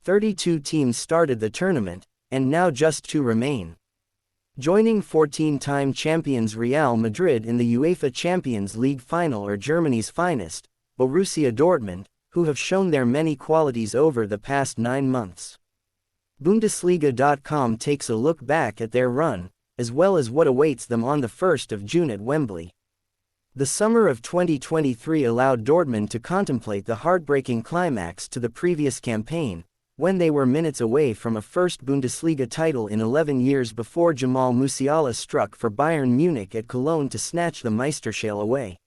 32 teams started the tournament, and now just 2 remain. Joining 14-time champions Real Madrid in the UEFA Champions League final are Germany's finest, Borussia Dortmund, who have shown their many qualities over the past 9 months. Bundesliga.com takes a look back at their run, as well as what awaits them on the 1st of June at Wembley. The summer of 2023 allowed Dortmund to contemplate the heartbreaking climax to the previous campaign, when they were minutes away from a first Bundesliga title in 11 years before Jamal Musiala struck for Bayern Munich at Cologne to snatch the Meisterschale away.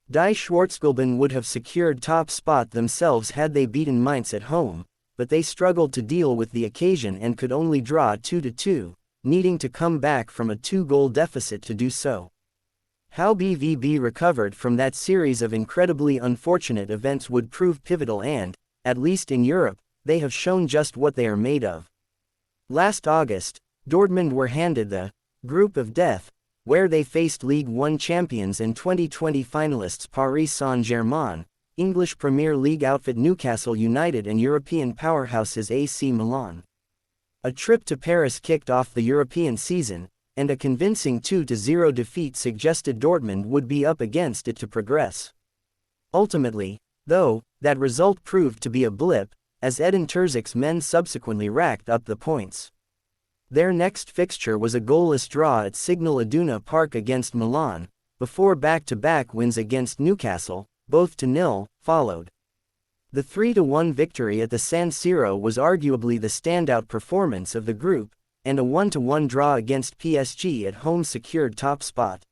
Die Schwarzgelben would have secured top spot themselves had they beaten Mainz at home, but they struggled to deal with the occasion and could only draw 2-2, needing to come back from a 2-goal deficit to do so. How BVB recovered from that series of incredibly unfortunate events would prove pivotal and, at least in Europe, they have shown just what they are made of. Last August, Dortmund were handed the Group of Death, where they faced League One champions and 2020 finalists Paris Saint-Germain, English Premier League outfit Newcastle United and European powerhouses AC Milan. A trip to Paris kicked off the European season, and a convincing 2-0 defeat suggested Dortmund would be up against it to progress. Ultimately, though, that result proved to be a blip, as Edin Terzic's men subsequently racked up the points. Their next fixture was a goalless draw at Signal Iduna Park against Milan, before back-to-back wins against Newcastle, both 2-0, followed. The 3-1 victory at the San Siro was arguably the standout performance of the group, and a 1-1 draw against PSG at home secured top spot.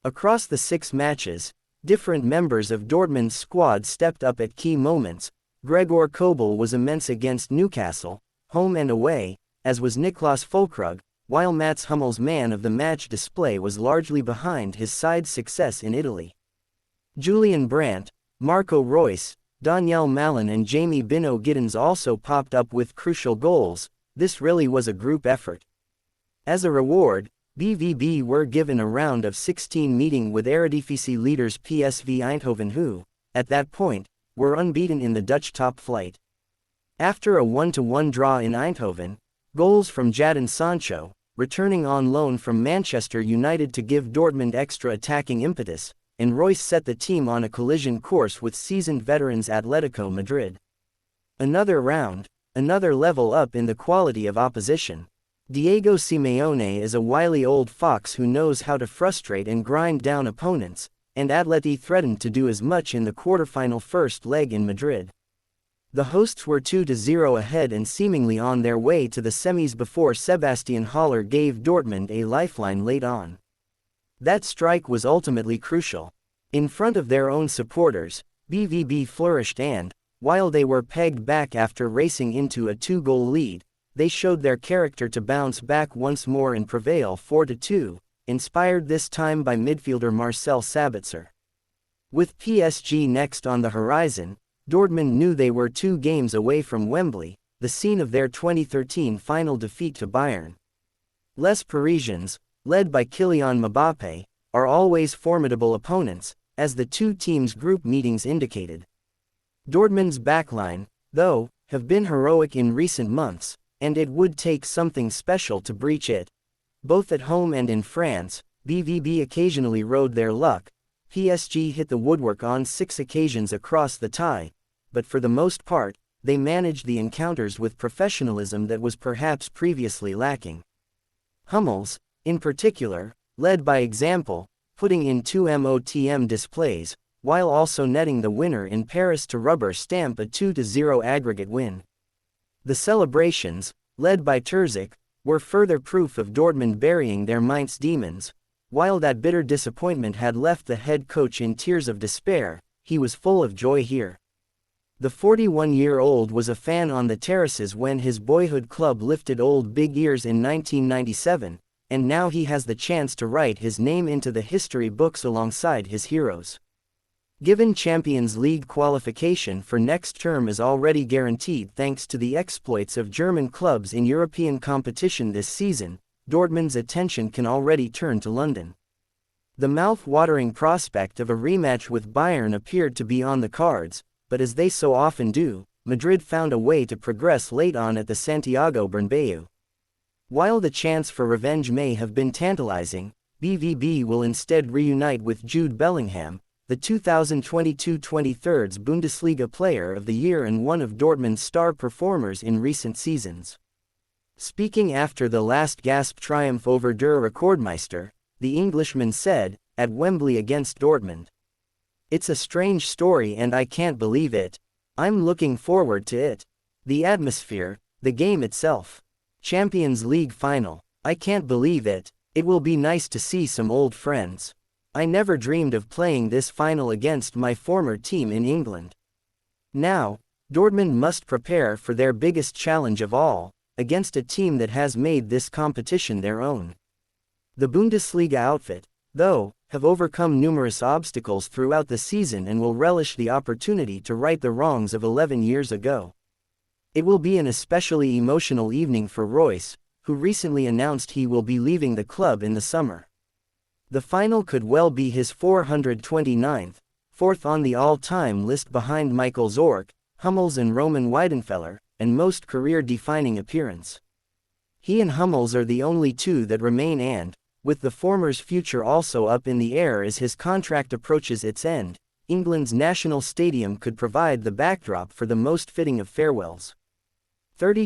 Across the 6 matches, different members of Dortmund's squad stepped up at key moments. Gregor Kobel was immense against Newcastle, home and away, as was Niklas Füllkrug, while Mats Hummels' man of the match display was largely behind his side's success in Italy. Julian Brandt, Marco Reus, Daniel Malin and Jamie Bino Giddens also popped up with crucial goals. This really was a group effort. As a reward, BVB were given a round of 16 meeting with Eredivisie leaders PSV Eindhoven who, at that point, were unbeaten in the Dutch top flight. After a 1-1 draw in Eindhoven, goals from Jadon Sancho, returning on loan from Manchester United to give Dortmund extra attacking impetus, and Reus set the team on a collision course with seasoned veterans Atletico Madrid. Another round, another level up in the quality of opposition. Diego Simeone is a wily old fox who knows how to frustrate and grind down opponents, and Atleti threatened to do as much in the quarterfinal first leg in Madrid. The hosts were 2-0 ahead and seemingly on their way to the semis before Sebastian Haller gave Dortmund a lifeline late on. That strike was ultimately crucial. In front of their own supporters, BVB flourished and, while they were pegged back after racing into a 2-goal lead, they showed their character to bounce back once more and prevail 4-2. Inspired this time by midfielder Marcel Sabitzer. With PSG next on the horizon, Dortmund knew they were 2 games away from Wembley, the scene of their 2013 final defeat to Bayern. Les Parisians, led by Kylian Mbappé, are always formidable opponents, as the 2 teams' group meetings indicated. Dortmund's backline, though, have been heroic in recent months, and it would take something special to breach it. Both at home and in France, BVB occasionally rode their luck. PSG hit the woodwork on 6 occasions across the tie, but for the most part, they managed the encounters with professionalism that was perhaps previously lacking. Hummels, in particular, led by example, putting in 2 MOTM displays, while also netting the winner in Paris to rubber stamp a 2-0 aggregate win. The celebrations, led by Terzic, were further proof of Dortmund burying their Mainz demons. While that bitter disappointment had left the head coach in tears of despair, he was full of joy here. The 41-year-old was a fan on the terraces when his boyhood club lifted Old Big Ears in 1997, and now he has the chance to write his name into the history books alongside his heroes. Given Champions League qualification for next term is already guaranteed thanks to the exploits of German clubs in European competition this season, Dortmund's attention can already turn to London. The mouth-watering prospect of a rematch with Bayern appeared to be on the cards, but as they so often do, Madrid found a way to progress late on at the Santiago Bernabeu. While the chance for revenge may have been tantalizing, BVB will instead reunite with Jude Bellingham, the 2022-23 Bundesliga Player of the Year and one of Dortmund's star performers in recent seasons. Speaking after the last gasp triumph over Der Rekordmeister, the Englishman said, at Wembley against Dortmund, "It's a strange story and I can't believe it. I'm looking forward to it. The atmosphere, the game itself. Champions League final. I can't believe it. It will be nice to see some old friends. I never dreamed of playing this final against my former team in England." Now, Dortmund must prepare for their biggest challenge of all, against a team that has made this competition their own. The Bundesliga outfit, though, have overcome numerous obstacles throughout the season and will relish the opportunity to right the wrongs of 11 years ago. It will be an especially emotional evening for Royce, who recently announced he will be leaving the club in the summer. The final could well be his 429th, fourth on the all-time list behind Michael Zorc, Hummels and Roman Weidenfeller, and most career-defining appearance. He and Hummels are the only two that remain and, with the former's future also up in the air as his contract approaches its end, England's national stadium could provide the backdrop for the most fitting of farewells.